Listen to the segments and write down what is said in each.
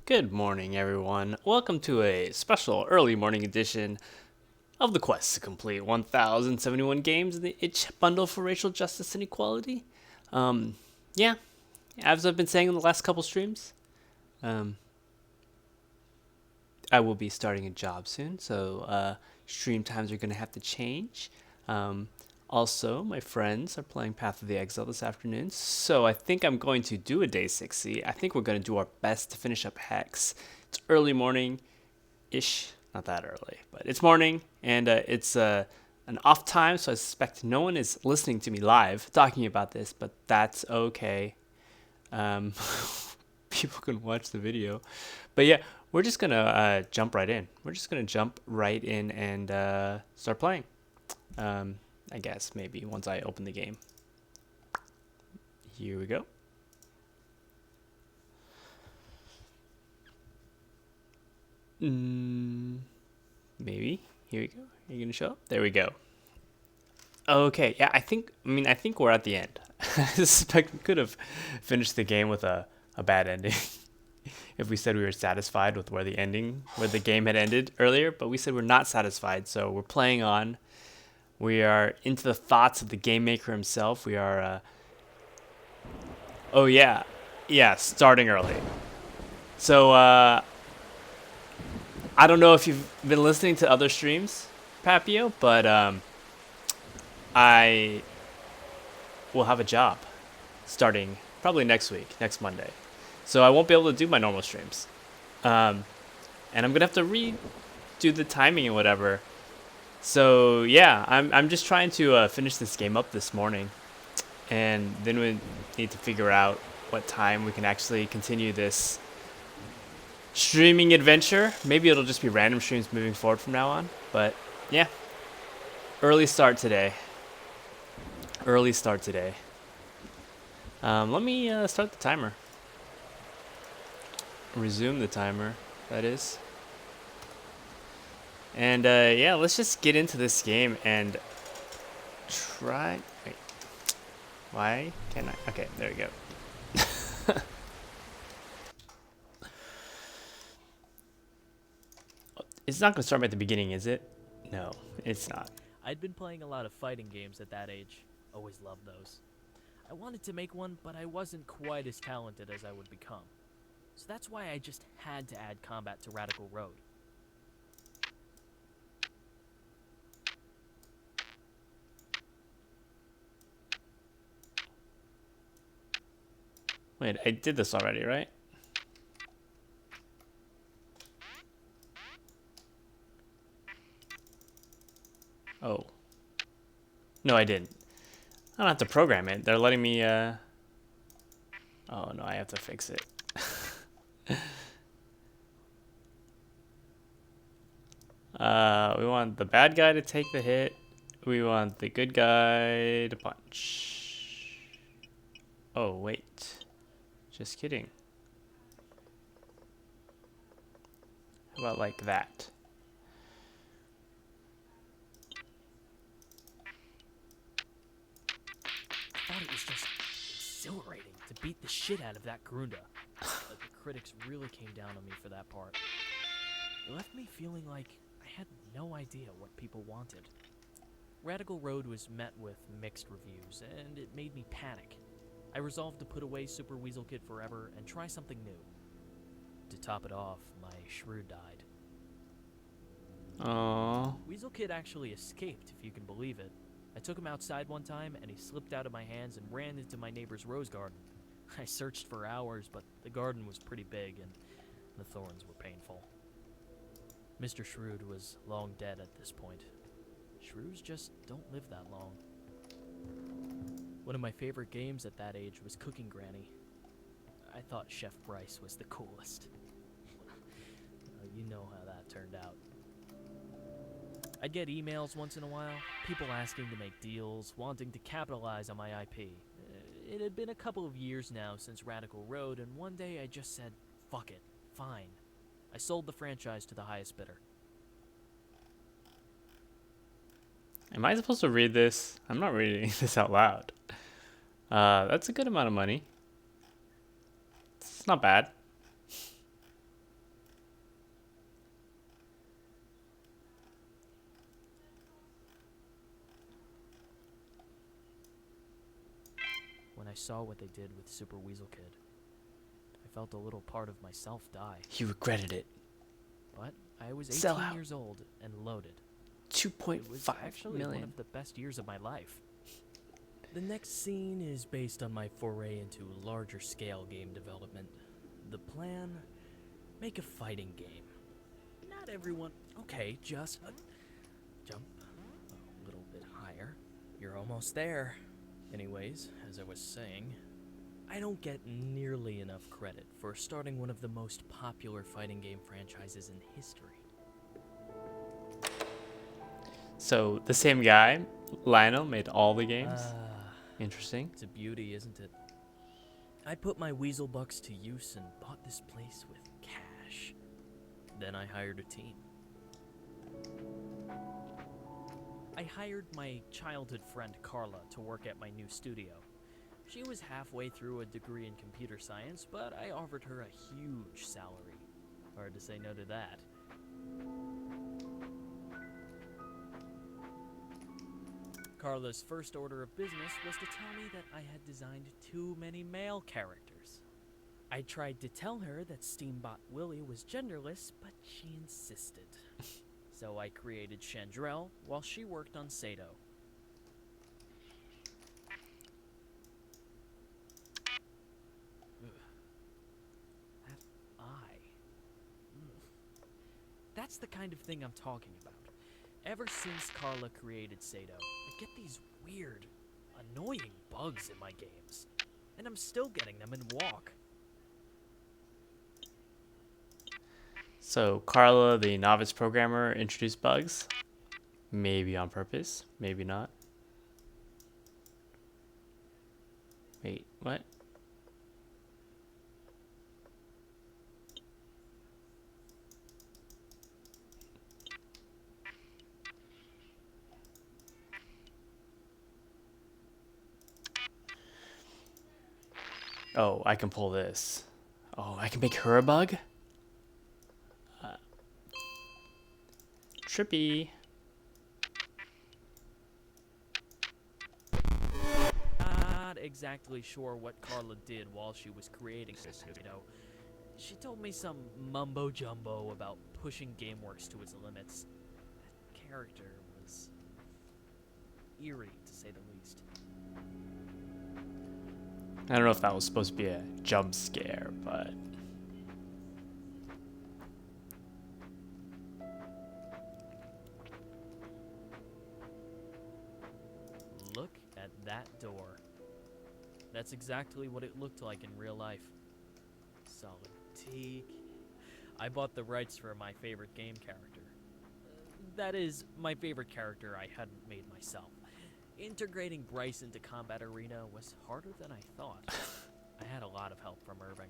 Good morning, everyone. Welcome to a special early morning edition of the quest to complete 1,071 games in the itch bundle for racial justice and equality. Yeah, as I've been saying in the last couple streams, um, I will be starting a job soon, so stream times are going to have to change. Also, my friends are playing Path of the Exile this afternoon, so I think I'm going to do a day 60. I think we're going to do our best to finish up Hex. It's early morning ish, not that early, but it's morning, and it's an off time, so I suspect no one is listening to me live talking about this, but that's okay. Um, People can watch the video. But yeah, we're just gonna jump right in. We're just gonna jump right in and start playing. I guess maybe once I open the game. Here we go. Maybe. Here we go. Are you gonna show up? There we go. Okay, yeah, I think we're at the end. I suspect we could have finished the game with a bad ending if we said we were satisfied with where the game had ended earlier, but we said we're not satisfied, so we're playing on. We are into the thoughts of the game maker himself. We are oh yeah. Yeah, starting early. So I don't know if you've been listening to other streams, Papio, but I will have a job starting probably next week, next Monday. So I won't be able to do my normal streams. And I'm going to have to redo the timing and whatever. So yeah, I'm just trying to finish this game up this morning. And then we need to figure out what time we can actually continue this streaming adventure. Maybe it'll just be random streams moving forward from now on. But yeah, early start today. Let me start the timer. Resume the timer, that is. And yeah, let's just get into this game and try. Wait, why can't I? Okay, there we go. It's not gonna start at the beginning, is it? No, it's not. I'd been playing a lot of fighting games at that age. Always loved those. I wanted to make one, but I wasn't quite as talented as I would become. So that's why I just had to add combat to Radical Road. Wait, I did this already, right? Oh. No, I didn't. I don't have to program it. They're letting me, Oh, no, I have to fix it. We want the bad guy to take the hit. We want the good guy to punch. Oh, wait. Just kidding. How about like that? I thought it was just exhilarating to beat the shit out of that Grunda. But the critics really came down on me for that part. It left me feeling like I had no idea what people wanted. Radical Road was met with mixed reviews, and it made me panic. I resolved to put away Super Weasel Kid forever and try something new. To top it off, my shrew died. Oh. Weasel Kid actually escaped, if you can believe it. I took him outside one time, and he slipped out of my hands and ran into my neighbor's rose garden. I searched for hours, but the garden was pretty big, and the thorns were painful. Mr. Shrewd was long dead at this point. Shrews just don't live that long. One of my favorite games at that age was Cooking Granny. I thought Chef Bryce was the coolest. You know how that turned out. I'd get emails once in a while, people asking to make deals, wanting to capitalize on my IP. It had been a couple of years now since Radical Road, and one day I just said, fuck it, fine. I sold the franchise to the highest bidder. Am I supposed to read this? I'm not reading this out loud. That's a good amount of money. It's not bad. saw what they did with Super Weasel Kid, I felt a little part of myself die. You regretted it. But I was Sell 18 out. years old and loaded. It was 2.5 actually one million. of the best years of my life. The next scene is based on my foray into larger scale game development. The plan? Make a fighting game. Not everyone. Okay, just jump a little bit higher. You're almost there. Anyways, as I was saying, I don't get nearly enough credit for starting one of the most popular fighting game franchises in history. So the same guy, Lionel, made all the games. Interesting. It's a beauty, isn't it? I put my weasel bucks to use and bought this place with cash. Then I hired a team. I hired my childhood friend Carla to work at my new studio. She was halfway through a degree in computer science, but I offered her a huge salary. Hard to say no to that. Carla's first order of business was to tell me that I had designed too many male characters. I tried to tell her that Steambot Willie was genderless, but she insisted. So I created Chandrel while she worked on Sato. That eye. That's the kind of thing I'm talking about. Ever since Carla created Sato, I get these weird, annoying bugs in my games. And I'm still getting them in Walk. So Carla, the novice programmer, introduced bugs. Maybe on purpose, maybe not. Wait, what? Oh, I can pull this. Oh, I can make her a bug? Trippy. Not exactly sure what Carla did while she was creating this video. She told me some mumbo jumbo about pushing GameWorks to its limits. That character was eerie, to say the least. I don't know if that was supposed to be a jump scare, but Look at that door. That's exactly what it looked like in real life. Solid teak. I bought the rights for my favorite game character. That is, my favorite character I hadn't made myself. Integrating Bryce into Combat Arena was harder than I thought. I had a lot of help from Irving.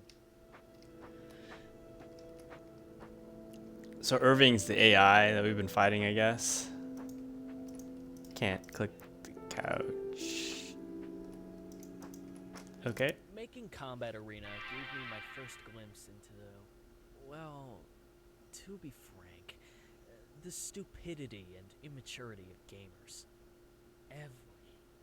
so Irving's the AI that we've been fighting, I guess. Can't click the couch. Okay. Making Combat Arena gave me my first glimpse into well, to be frank, the stupidity and immaturity of gamers. Every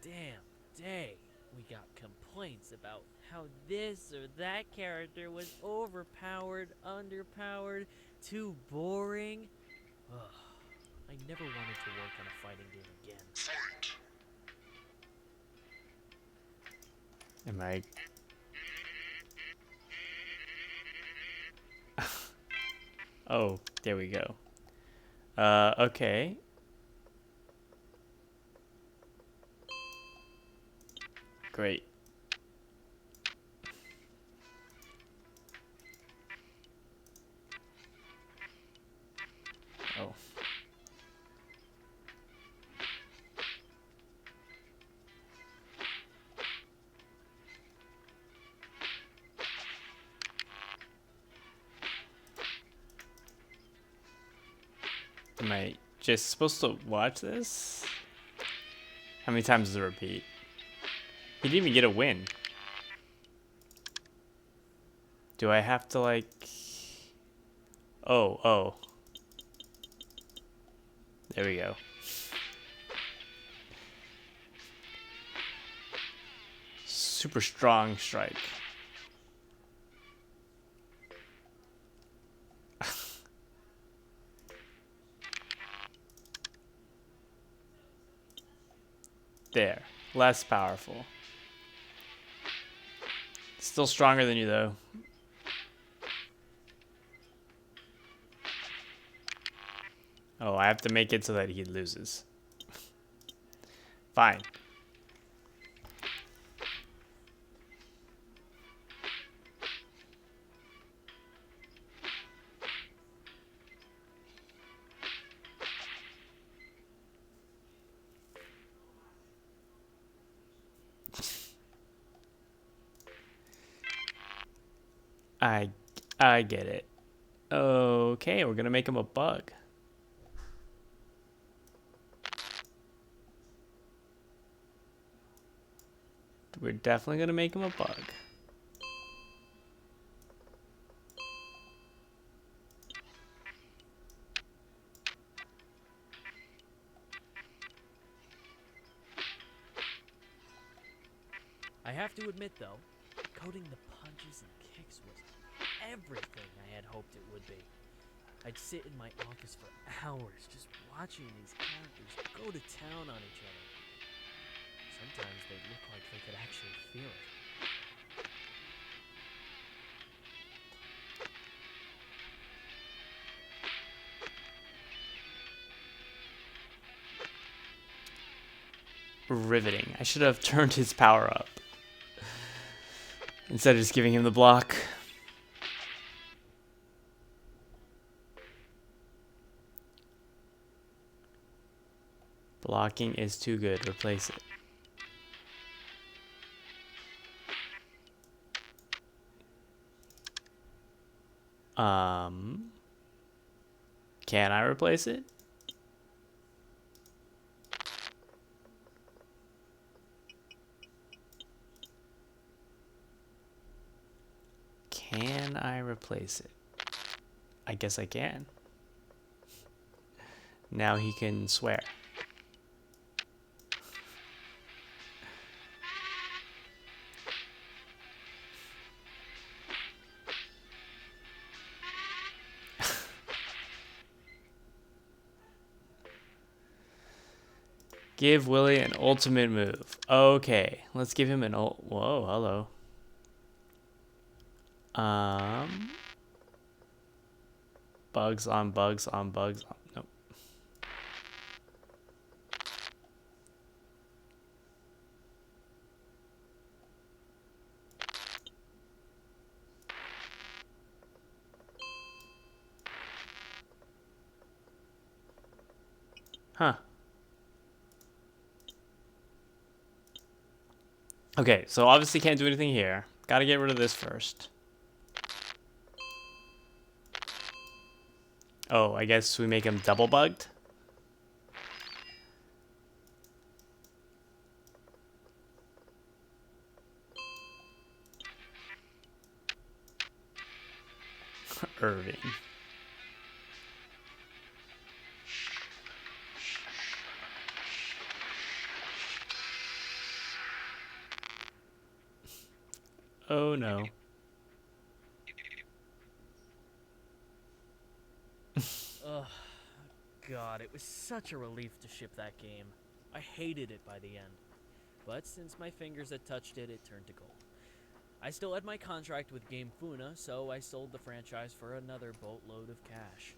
damn day, we got complaints about how this or that character was overpowered, underpowered, too boring. Ugh, I never wanted to work on a fighting game again. Am I? Oh, there we go. Okay. Great. Oh. Am I just supposed to watch this? How many times does it repeat? He didn't even get a win. Do I have to like... Oh. There we go. super strong strike. There. Less powerful. Still stronger than you, though. Oh, I have to make it so that he loses. Fine. I get it. Okay, we're gonna make him a bug. We're definitely gonna make him a bug. I have to admit, though, coding the punches and kicks was everything I had hoped it would be. I'd sit in my office for hours just watching these characters go to town on each other. Sometimes they look like they could actually feel it. Riveting. I should have turned his power up instead of just giving him the block. Blocking is too good. Replace it. Can I replace it? Can I replace it? I guess I can. Now he can swear. Give Willie an ultimate move. Okay, let's give him an whoa, hello. Bugs on bugs on bugs. Nope. Huh. Okay, so obviously can't do anything here. Gotta get rid of this first. Oh, I guess we make him double bugged? Irving. Oh no. Ugh, God, it was such a relief to ship that game. I hated it by the end. But since my fingers had touched it, it turned to gold. I still had my contract with Game Funa, so I sold the franchise for another boatload of cash.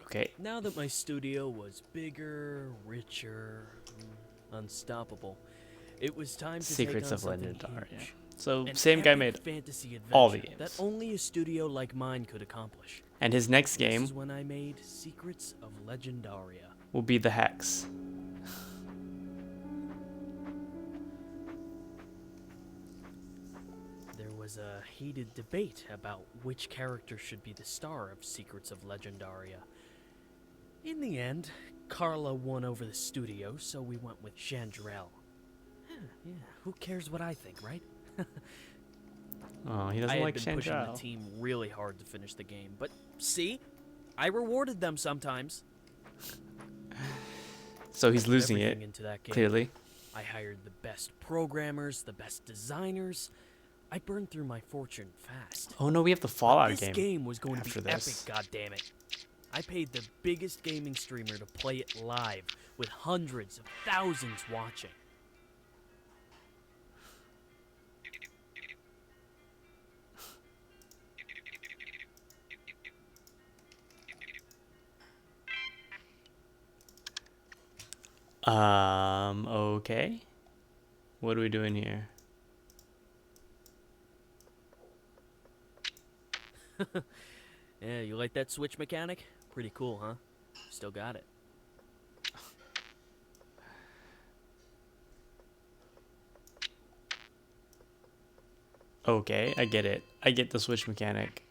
Okay. Now that my studio was bigger, richer, unstoppable, it was time to Secrets take on of something Legendaria. huge. So An same guy epic made fantasy all the adventure that games. only a studio like mine could accomplish. And his next This game is when I made Secrets of Legendaria. will be the Hex. There was a heated debate about which character should be the star of Secrets of Legendaria. In the end, Carla won over the studio, so we went with Chandrel. Yeah, who cares what I think, right? Oh, he I doesn't had like been pushing the Chandrel. team really hard to finish the game, but see? I rewarded them sometimes. So he's Put losing everything it, into that game. clearly. I hired the best programmers, the best designers. I burned through my fortune fast. Oh no, we have the But Fallout this game. game was going to after be this. epic, goddammit. I paid the biggest gaming streamer to play it live, with hundreds of thousands watching. Okay. What are we doing here? Yeah, you like that switch mechanic? Pretty cool, huh? Still got it. Okay, I get it. I get the switch mechanic.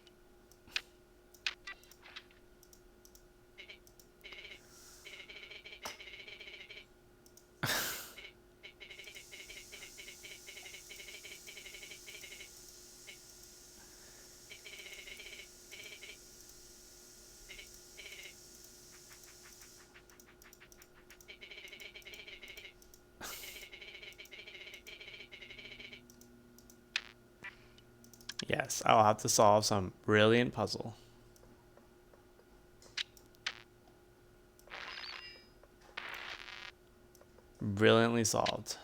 Yes, I'll have to solve some brilliant puzzle. Brilliantly solved.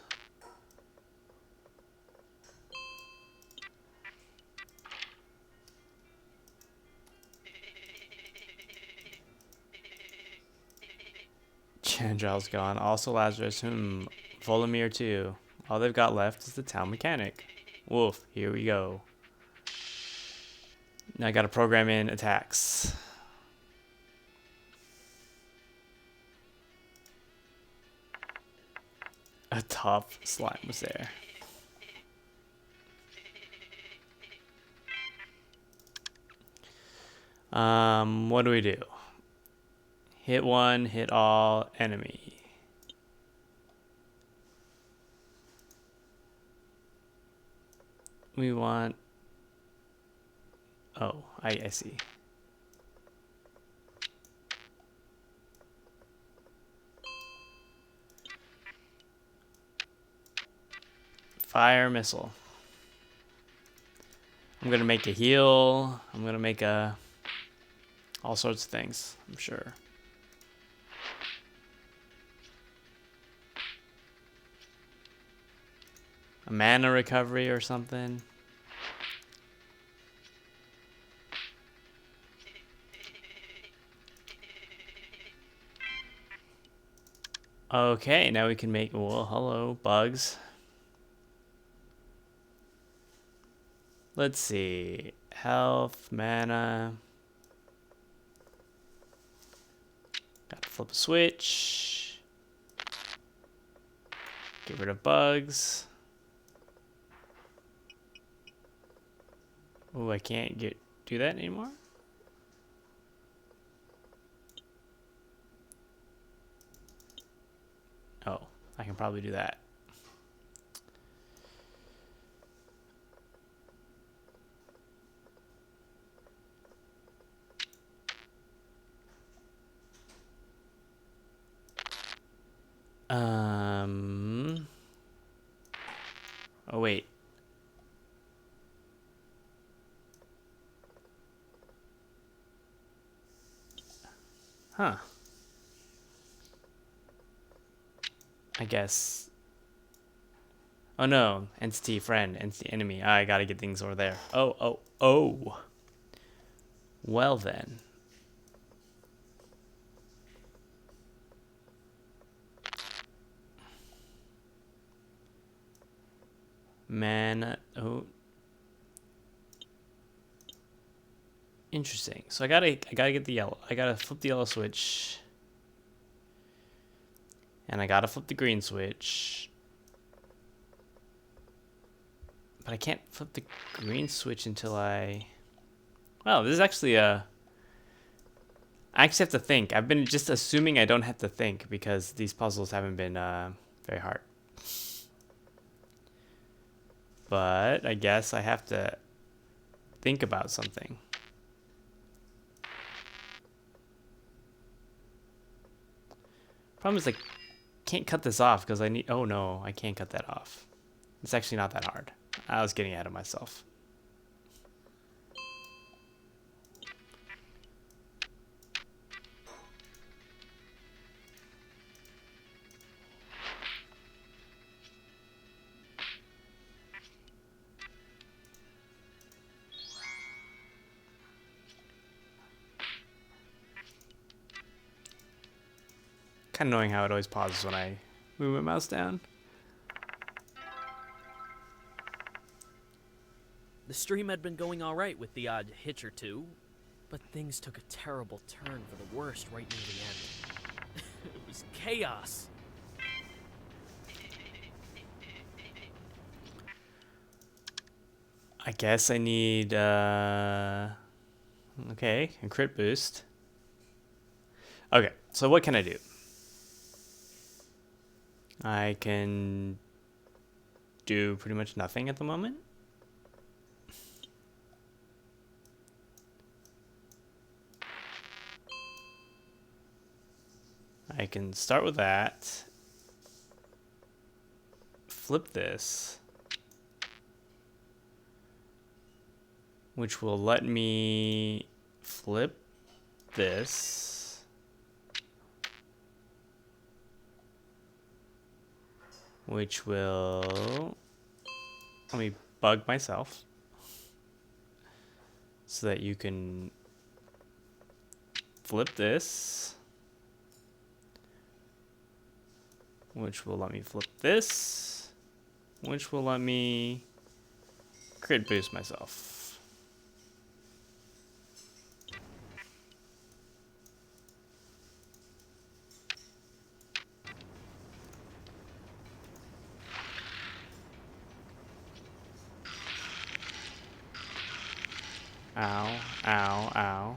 Chandral's gone. Also Lazarus. Volomir too. All they've got left is the town mechanic. Wolf, here we go. Now I gotta program in attacks. A top slime was there. What do we do? Hit one, hit all, enemy. We want... Oh, I see. Fire missile. I'm gonna make a heal. I'm gonna make a... all sorts of things, I'm sure. A mana recovery or something. Okay, now we can make... Well, hello, bugs. Let's see. Health, mana. Gotta flip a switch. Get rid of bugs. Oh, I can't do that anymore? Oh, I can probably do that. Oh, wait. Huh. I guess. Oh no, entity friend, entity enemy. I gotta get things over there. Oh. Well then. Man, oh. Interesting. So I gotta get the yellow. I gotta flip the yellow switch. And I gotta flip the green switch. But I can't flip the green switch until I... Well, this is actually a... I actually have to think. I've been just assuming I don't have to think because these puzzles haven't been very hard. But I guess I have to think about something. Problem is, like, can't cut this off because I need... Oh, no, I can't cut that off. It's actually not that hard. I was getting ahead of myself. Kind of annoying how it always pauses when I move my mouse down. The stream had been going alright with the odd hitch or two, but things took a terrible turn for the worst right near the end. It was chaos. I guess I need, okay, a crit boost. Okay, so what can I do? I can do pretty much nothing at the moment. I can start with that. Flip this. Which will let me flip this. Which will let me bug myself so that you can flip this, which will let me flip this, which will let me crit boost myself. Ow, ow, ow.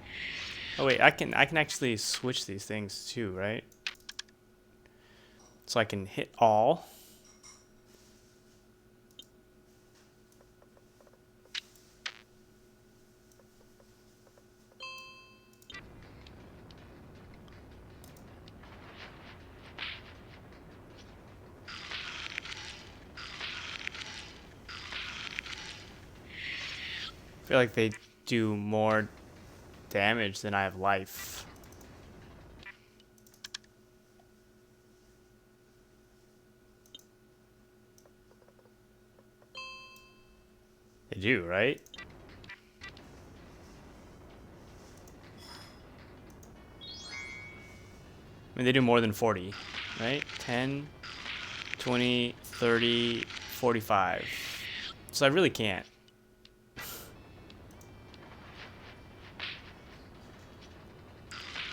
Oh wait, I can actually switch these things too, right? So I can hit all. I feel like they do more damage than I have life. They do, right? I mean, they do more than 40, right? 10, 20, 30, 45. So I really can't.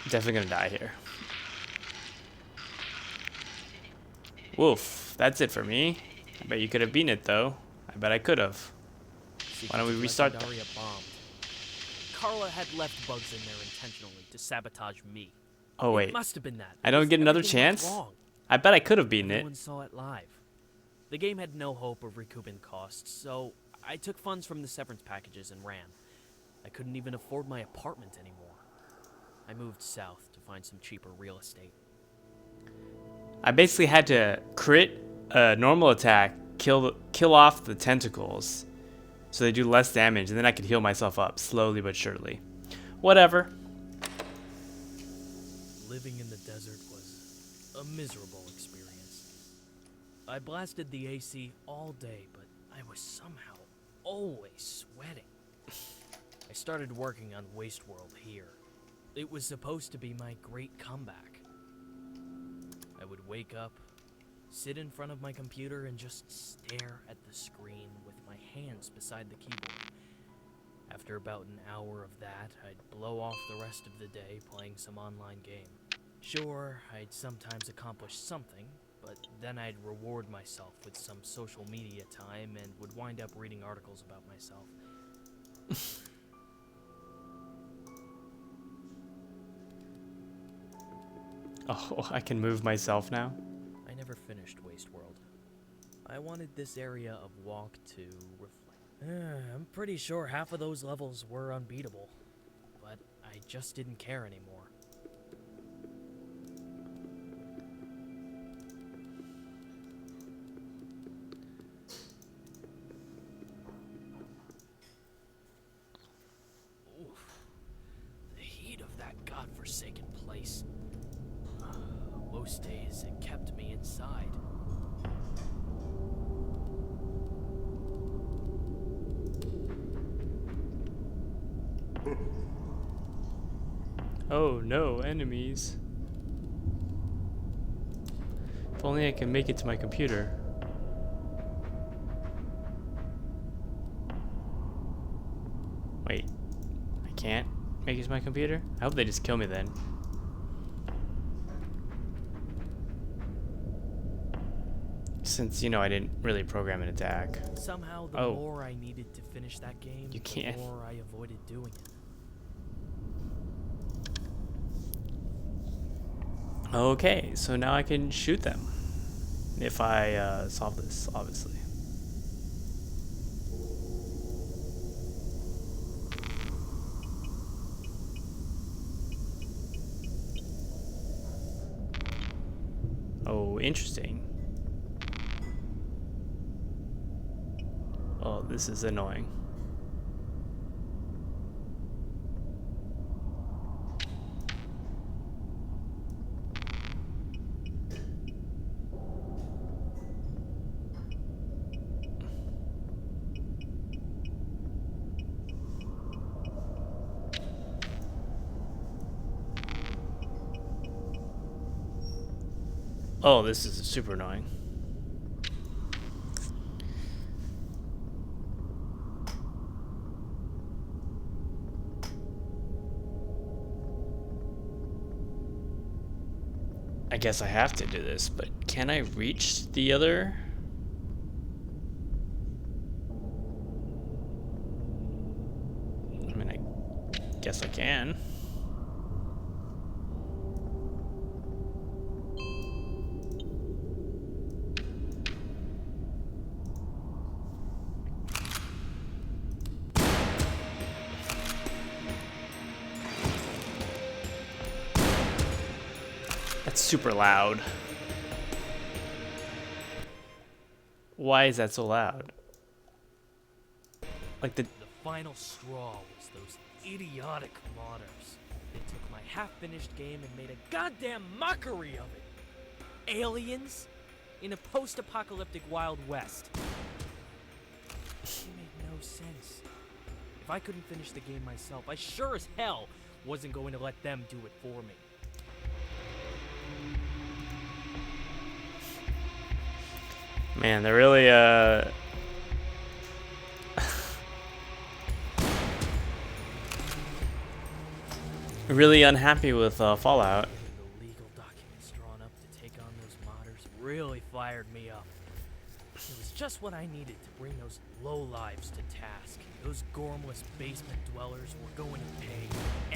Definitely gonna die here. Woof, that's it for me. I bet you could have beaten it though. I bet I could have. Why don't we restart that? Legendaria bombed. Carla had left bugs in there intentionally to sabotage me. Oh It wait, must have been that. I don't because get another everything went chance? wrong. I bet I could have beaten No it. one saw it live. The game had no hope of recouping costs, so I took funds from the severance packages and ran. I couldn't even afford my apartment anymore. I moved south to find some cheaper real estate. I basically had to crit a normal attack, kill off the tentacles, so they do less damage, and then I could heal myself up slowly but surely. Whatever. Living in the desert was a miserable experience. I blasted the AC all day, but I was somehow always sweating. I started working on Wasteworld here. It was supposed to be my great comeback. I would wake up, sit in front of my computer, and just stare at the screen with my hands beside the keyboard. After about an hour of that, I'd blow off the rest of the day playing some online game. Sure, I'd sometimes accomplish something, but then I'd reward myself with some social media time and would wind up reading articles about myself. Oh, I can move myself now. I never finished Wasteworld. I wanted this area of walk to reflect. I'm pretty sure half of those levels were unbeatable, but I just didn't care anymore. godforsaken place. Most days it kept me inside. Oh no, enemies. If only I can make it to my computer. Wait, I can't make it to my computer? I hope they just kill me then. Since, you know, I didn't really program an attack. Somehow, the Oh. more I needed to finish that game, You the can't. more I avoided doing it. Okay, so now I can shoot them. If I solve this, obviously. Oh, interesting. Oh, this is annoying. Oh, this is super annoying. I guess I have to do this, but can I reach the other? I mean, I guess I can. That's super loud. Why is that so loud? Like the... The final straw was those idiotic modders. They took my half-finished game and made a goddamn mockery of it. Aliens in a post-apocalyptic Wild West. It made no sense. If I couldn't finish the game myself, I sure as hell wasn't going to let them do it for me. Man, they're really, really unhappy with Fallout. The legal documents drawn up to take on those modders really fired me up. It was just what I needed to bring those lowlives to task. Those gormless basement dwellers were going to pay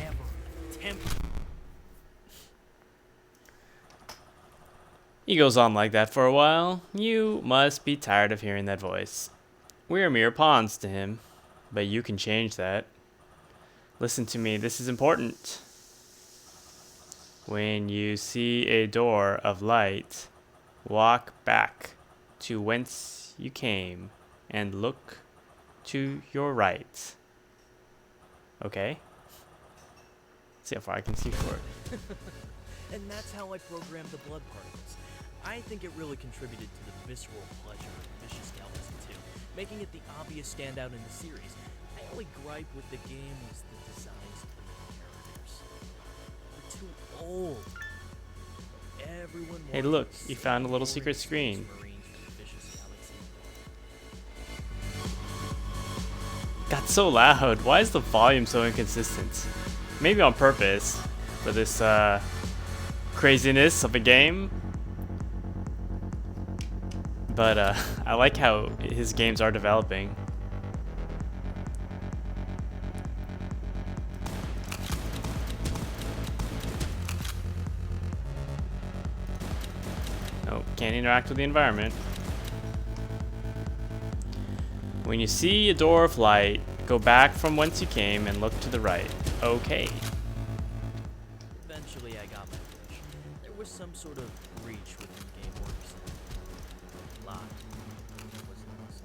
ever attempt. He goes on like that for a while. You must be tired of hearing that voice. We're mere pawns to him, but you can change that. Listen to me, this is important. When you see a door of light, walk back to whence you came and look to your right. Okay? See how far I can see forward. And that's how I programmed the blood particles. I think it really contributed to the visceral pleasure of Vicious Skeleton 2, making it the obvious standout in the series. My only gripe with the game was the designs of the characters. They're too old. Everyone Hey, look, you found a little secret screen. Got so loud. Why is the volume so inconsistent? Maybe on purpose for this craziness of a game. But I like how his games are developing. Oh, can't interact with the environment. When you see a door of light, go back from whence you came and look to the right. Okay. Eventually I got my wish. There was some sort of breach within GameWorks. Lock was lost.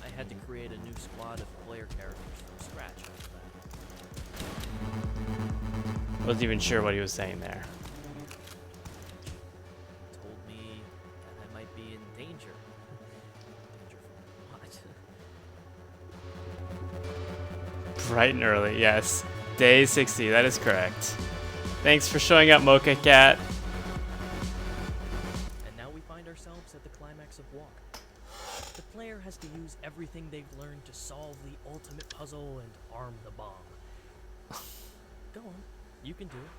I had to create a new squad of player characters from scratch after that. Wasn't even sure what he was saying there. Told me that I might be in danger. Danger from what? Bright and early, yes. Day 60, that is correct. Thanks for showing up, Mocha Cat. And now we find ourselves at the climax of Walk. The player has to use everything they've learned to solve the ultimate puzzle and arm the bomb. Go on, you can do it.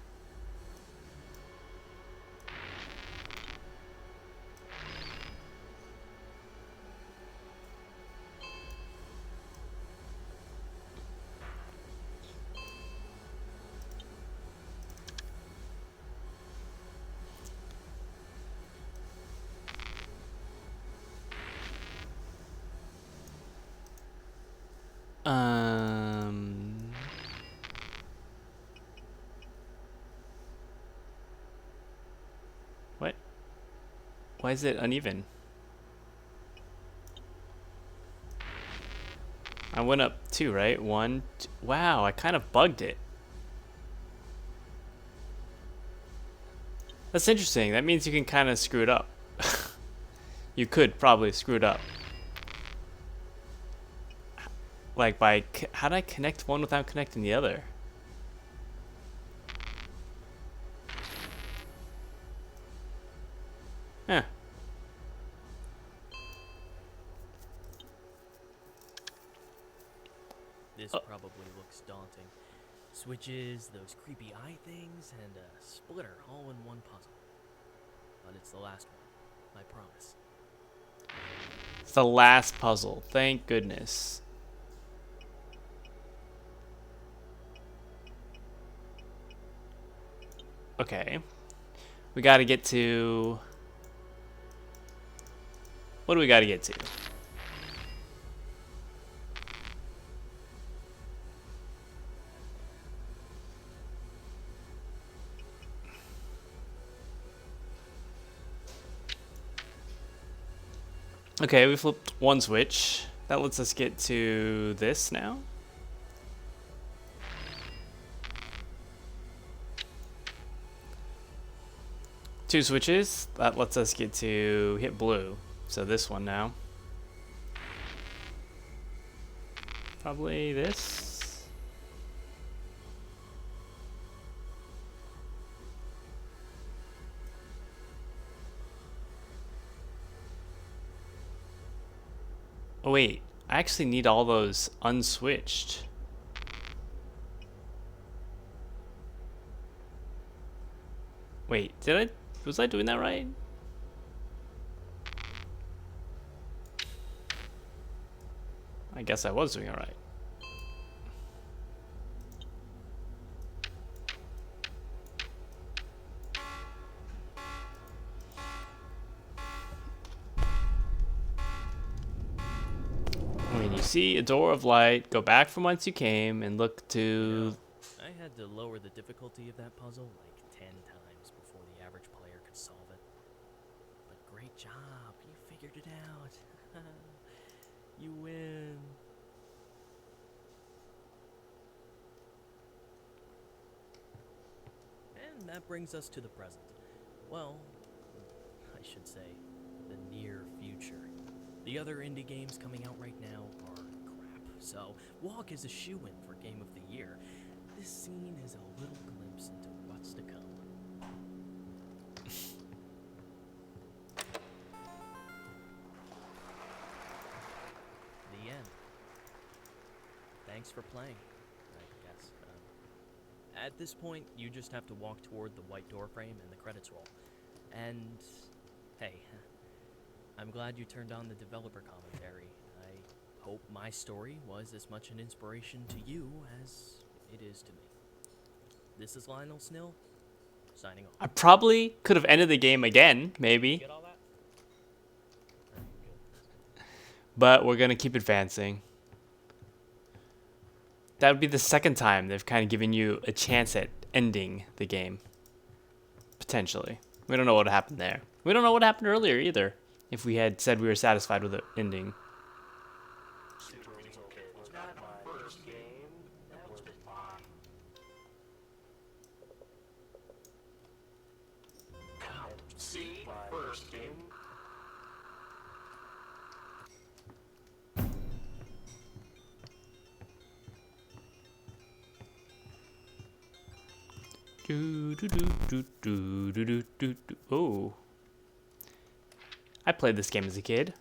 What? Why is it uneven? I went up 2, right? 1, 2. Wow, I kind of bugged it. That's interesting. That means you can kind of screw it up. You could probably screw it up. Like by, how did I connect one without connecting the other? Huh. This probably looks daunting. Switches, those creepy eye things, and a splitter all in one puzzle. But it's the last one, I promise. It's the last puzzle. Thank goodness. Okay. We gotta get to... What do we gotta get to? Okay, we flipped one switch. That lets us get to this now. Two switches. That lets us get to hit blue. So this one now. Probably this. Oh wait, I actually need all those unswitched. Wait, was I doing that right? I guess I was doing it right. When you see a door of light, go back from whence you came and look to... I had to lower the difficulty of that puzzle like 10 times before the average player could solve it. But great job, you figured it out. You win. And that brings us to the present. Well, I should say, the near future. The other indie games coming out right now are crap, so Walk is a shoo-in for Game of the Year. This scene is a little glimpse into what's to come. The end. Thanks for playing, I guess. At this point, you just have to walk toward the white door frame and the credits roll. And, hey, I'm glad you turned on the developer commentary. I hope my story was as much an inspiration to you as it is to me. This is Lionel Snill, signing off. I probably could have ended the game again, maybe. Get all that? Alright, good. But we're gonna keep advancing. That would be the second time they've kind of given you a chance at ending the game. Potentially. We don't know what happened there. We don't know what happened earlier either. If we had said we were satisfied with the ending. Oh. I played this game as a kid.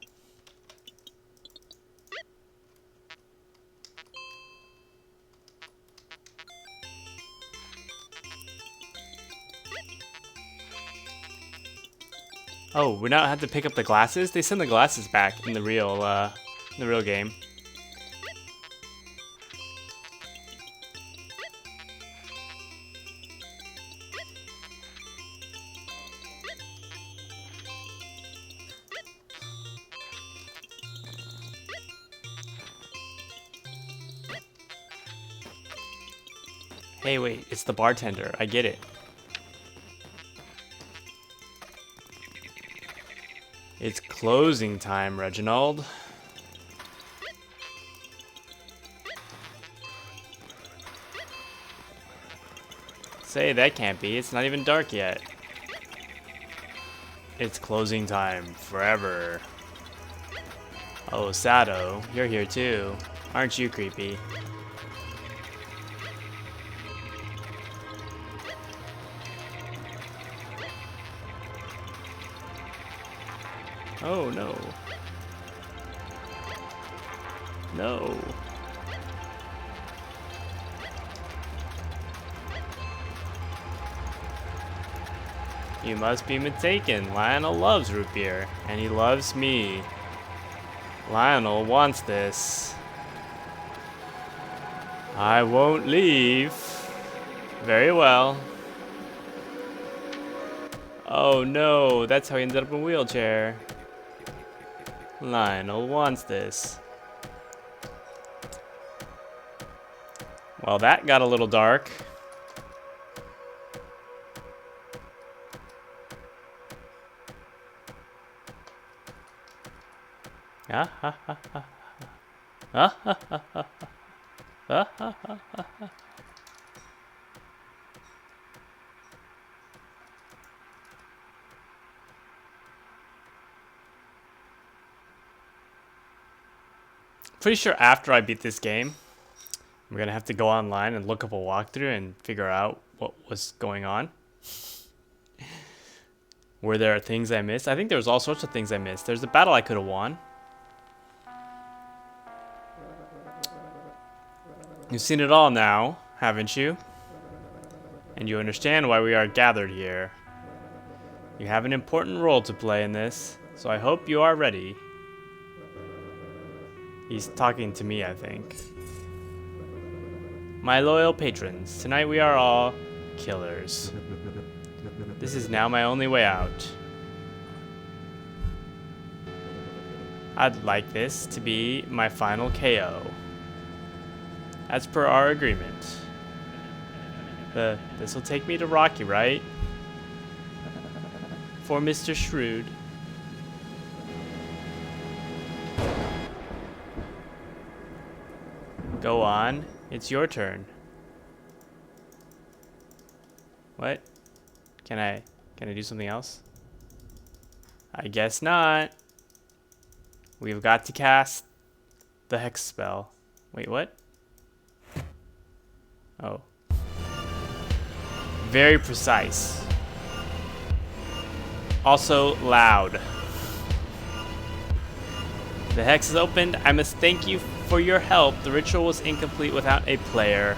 Oh, we now have to pick up the glasses? They send the glasses back in the real game. Hey, wait, it's the bartender. I get it. It's closing time, Reginald. Say, that can't be. It's not even dark yet. It's closing time forever. Oh, Sato, you're here too. Aren't you creepy? Oh, no. No. You must be mistaken. Lionel loves root beer, and he loves me. Lionel wants this. I won't leave. Very well. Oh no, that's how he ended up in a wheelchair. Lionel wants this. Well, that got a little dark. Ah ha ha ha. Ah ha ha ha. Ah ha ha ha. Pretty sure after I beat this game, I'm gonna have to go online and look up a walkthrough and figure out what was going on. Were there things I missed? I think there was all sorts of things I missed. There's a battle I could have won. You've seen it all now, haven't you? And you understand why we are gathered here. You have an important role to play in this, so I hope you are ready. He's talking to me, I think. My loyal patrons, tonight we are all killers. This is now my only way out. I'd like this to be my final KO. As per our agreement. This will take me to Rocky, right? For Mr. Shrewd. Go on. It's your turn. What? Can I do something else? I guess not. We've got to cast the hex spell. Wait, what? Oh. Very precise. Also loud. The hex is opened. I must thank you for your help. The ritual was incomplete without a player.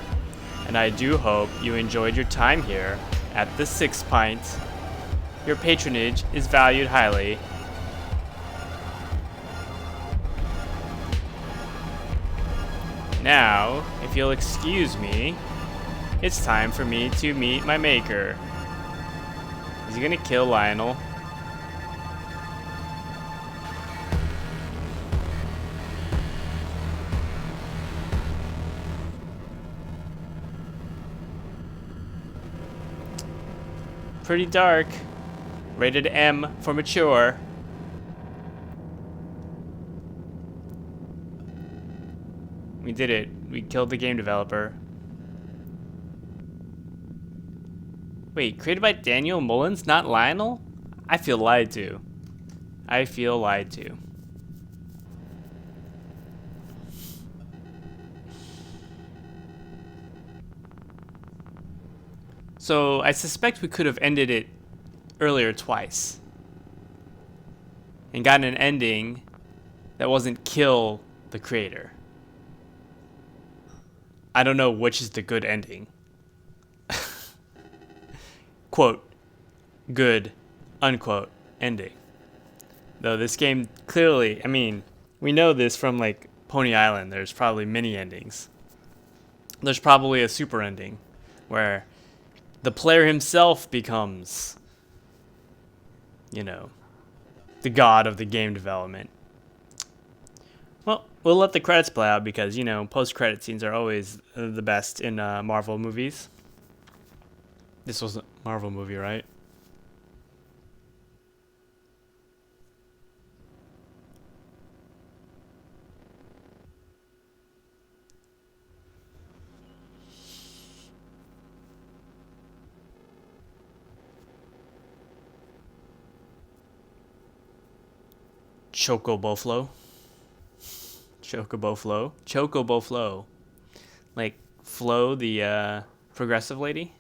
And I do hope you enjoyed your time here at the Six Pint. Your patronage is valued highly. Now, if you'll excuse me, it's time for me to meet my maker. Is he gonna kill Lionel? Pretty dark. Rated M for mature. We did it. We killed the game developer. Wait, created by Daniel Mullins, not Lionel? I feel lied to. I feel lied to. So I suspect we could have ended it earlier twice and gotten an ending that wasn't kill the creator. I don't know which is the good ending. Quote, good, unquote, ending. Though this game clearly, I mean, we know this from like Pony Island, there's probably many endings. There's probably a super ending where the player himself becomes, you know, the god of the game development. Well, we'll let the credits play out because, you know, post-credit scenes are always the best in Marvel movies. This was a Marvel movie, right? Chocobo Flow. Chocobo Flow. Chocobo Flow. Like Flo, the progressive lady.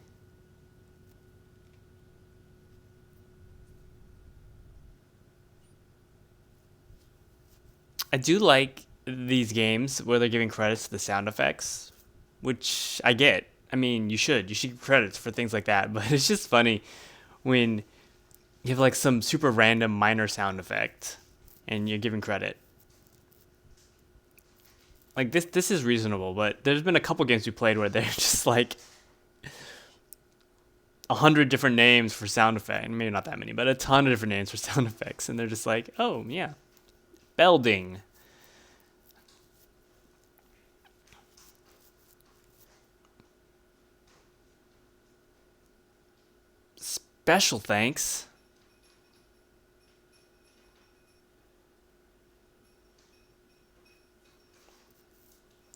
I do like these games where they're giving credits to the sound effects, which I get. I mean, you should. You should give credits for things like that. But it's just funny when you have like some super random minor sound effect and you're giving credit. Like this is reasonable, but there's been a couple games we played where they're just like 100 different names for sound effects. Maybe not that many, but a ton of different names for sound effects, and they're just like, oh yeah, Belding. Special thanks.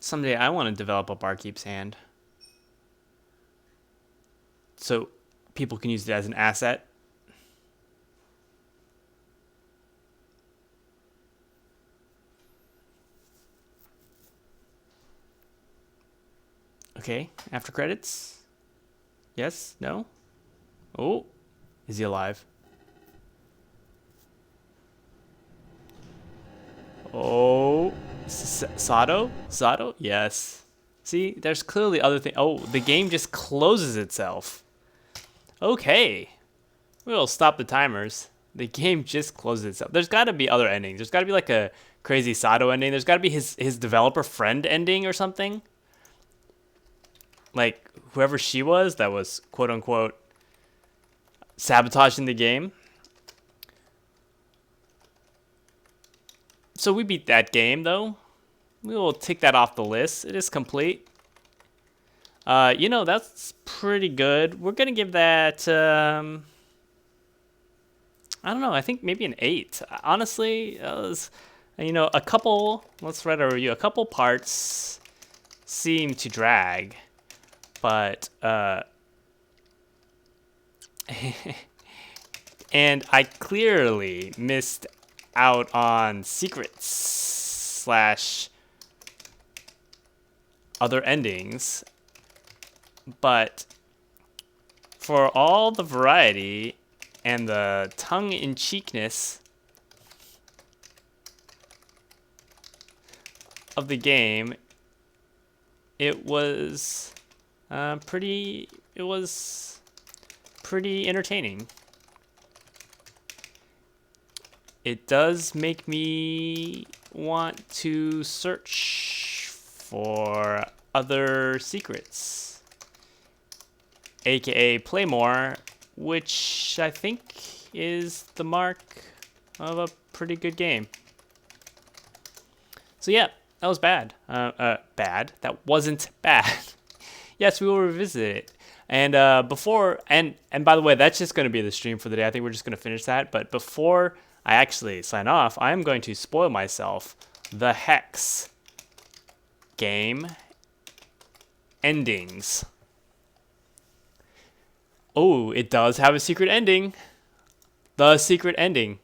Someday I want to develop a Barkeep's Hand, so people can use it as an asset. Okay, after credits. Yes? No? Oh, is he alive? Oh, Sato? Sato? Yes. See, there's clearly other things. Oh, the game just closes itself. Okay. We'll stop the timers. The game just closes itself. There's got to be other endings. There's got to be like a crazy Sato ending. There's got to be his developer friend ending or something. Like whoever she was that was quote unquote sabotaging the game. So we beat that game though. We will tick that off the list. It is complete. You know, that's pretty good. We're gonna give that I don't know, I think maybe an 8. Honestly, you know, a couple, let's write a review. A couple parts seem to drag, but and I clearly missed out on secrets slash other endings, but for all the variety and the tongue-in-cheekness of the game, it was pretty entertaining. It does make me want to search for other secrets, aka play more, which I think is the mark of a pretty good game. So yeah, that was bad. Bad. That wasn't bad. Yes, we will revisit it. And before, and by the way, that's just going to be the stream for the day. I think we're just going to finish that. But before I actually sign off, I am going to spoil myself the Hex game endings. Oh, it does have a secret ending. The secret ending.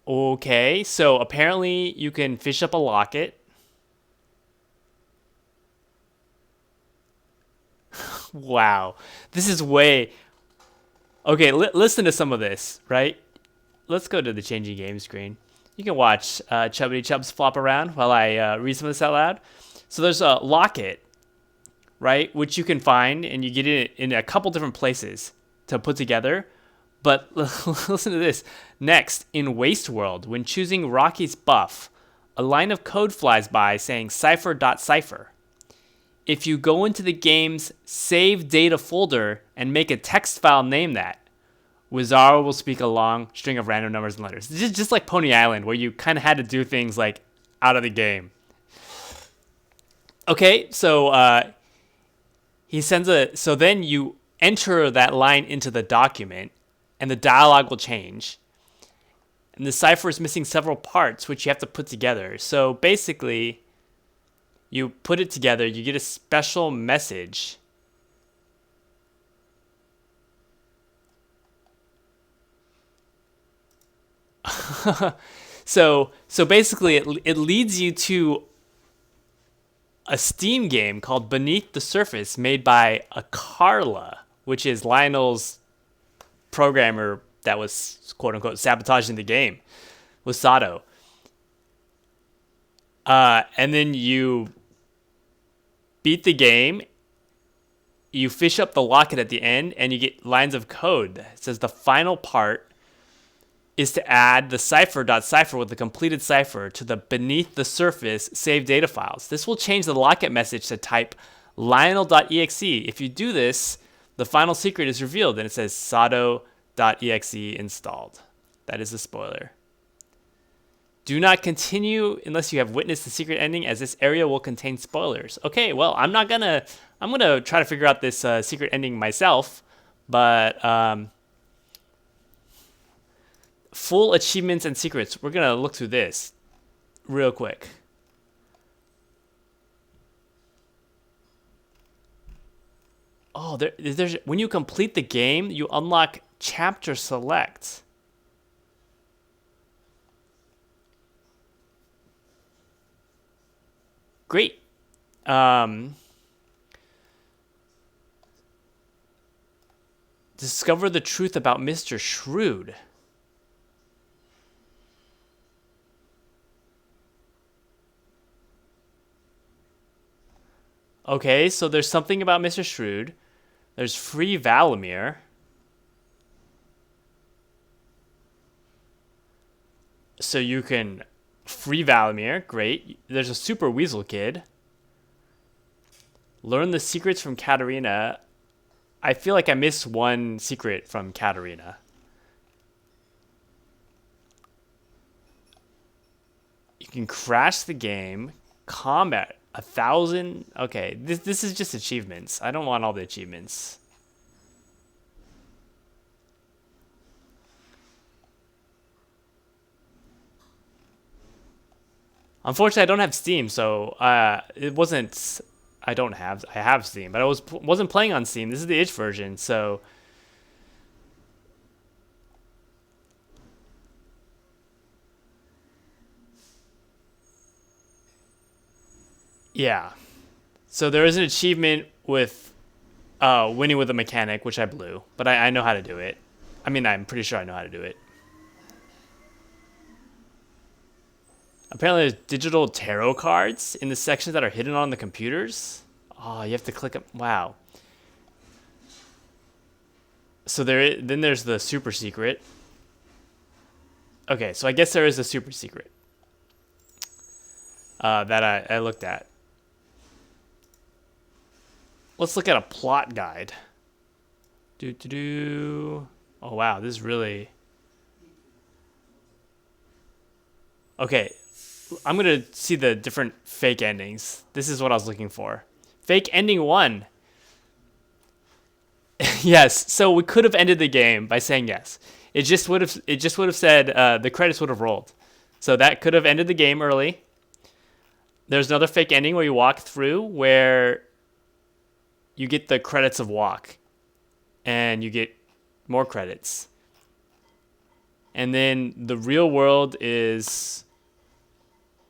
Okay, so apparently you can fish up a locket Wow. This is way... Okay, listen to some of this, right? Let's go to the changing game screen. You can watch Chubbity Chubbs flop around while I read some of this out loud. So there's a locket, right, which you can find, and you get it in a couple different places to put together. But listen to this. Next, in Waste World, when choosing Rocky's buff, a line of code flies by saying cipher.cipher. If you go into the game's save data folder and make a text file name that, Wizaro will speak a long string of random numbers and letters. Just like Pony Island, where you kind of had to do things like out of the game. Okay, so he sends a... So then you enter that line into the document, and the dialogue will change. And the cipher is missing several parts, which you have to put together. So basically, you put it together, you get a special message. So basically, it leads you to a Steam game called Beneath the Surface, made by Akarla, which is Lionel's programmer that was quote unquote sabotaging the game with Sato. And then you beat the game, you fish up the locket at the end, and you get lines of code. It says the final part is to add the cipher.cipher with the completed cipher to the Beneath the Surface save data files. This will change the locket message to type Lionel.exe. If you do this, the final secret is revealed, and it says Sato.exe installed. That is a spoiler. Do not continue unless you have witnessed the secret ending, as this area will contain spoilers. Okay, well, I'm gonna try to figure out this secret ending myself, but full achievements and secrets. We're gonna look through this real quick. Oh, there's when you complete the game, you unlock chapter select. Great. Discover the truth about Mr. Shrewd. Okay, so there's something about Mr. Shrewd. There's free Valimir. So you can free Valimir. Great. There's a Super Weasel Kid. Learn the secrets from Katarina. I feel like I missed one secret from Katarina. You can crash the game. Combat 1,000. Okay, this is just achievements. I don't want all the achievements. Unfortunately, I don't have Steam, so it wasn't. I have Steam, but I wasn't playing on Steam. This is the itch version, so. Yeah. So there is an achievement with winning with a mechanic, which I blew, but I know how to do it. I mean, I'm pretty sure I know how to do it. Apparently there's digital tarot cards in the sections that are hidden on the computers. Oh, you have to click them. Wow. So then there's the super secret. Okay, so I guess there is a super secret that I looked at. Let's look at a plot guide. Oh, wow, this is really... Okay, I'm going to see the different fake endings. This is what I was looking for. Fake ending 1. Yes, so we could have ended the game by saying yes. It just would have said the credits would have rolled. So that could have ended the game early. There's another fake ending where you walk through where you get the credits of walk and you get more credits. And then the real world is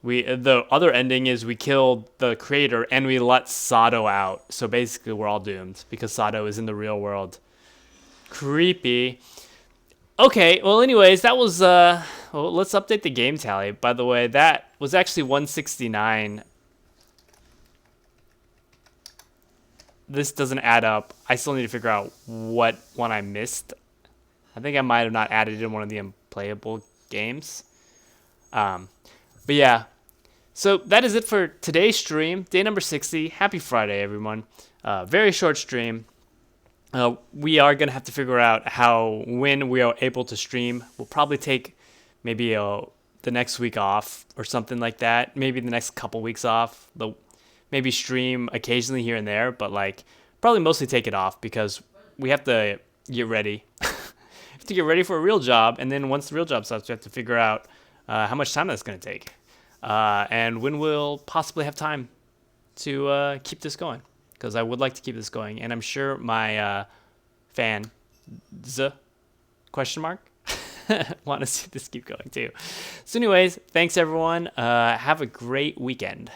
The other ending is we killed the creator and we let Sato out. So basically, we're all doomed because Sato is in the real world. Creepy. Okay, well, anyways, that was well, let's update the game tally. By the way, that was actually 169. This doesn't add up. I still need to figure out what one I missed. I think I might have not added in one of the unplayable games. But yeah, so that is it for today's stream, day number 60. Happy Friday, everyone. Very short stream. We are going to have to figure out when we are able to stream. We'll probably take maybe the next week off or something like that. Maybe the next couple weeks off. Maybe stream occasionally here and there, but like probably mostly take it off because we have to get ready. Have to get ready for a real job, and then once the real job starts, we have to figure out how much time that's going to take, and when we'll possibly have time to keep this going. Because I would like to keep this going, and I'm sure my fans question mark want to see this keep going too. So, anyways, thanks everyone. Have a great weekend.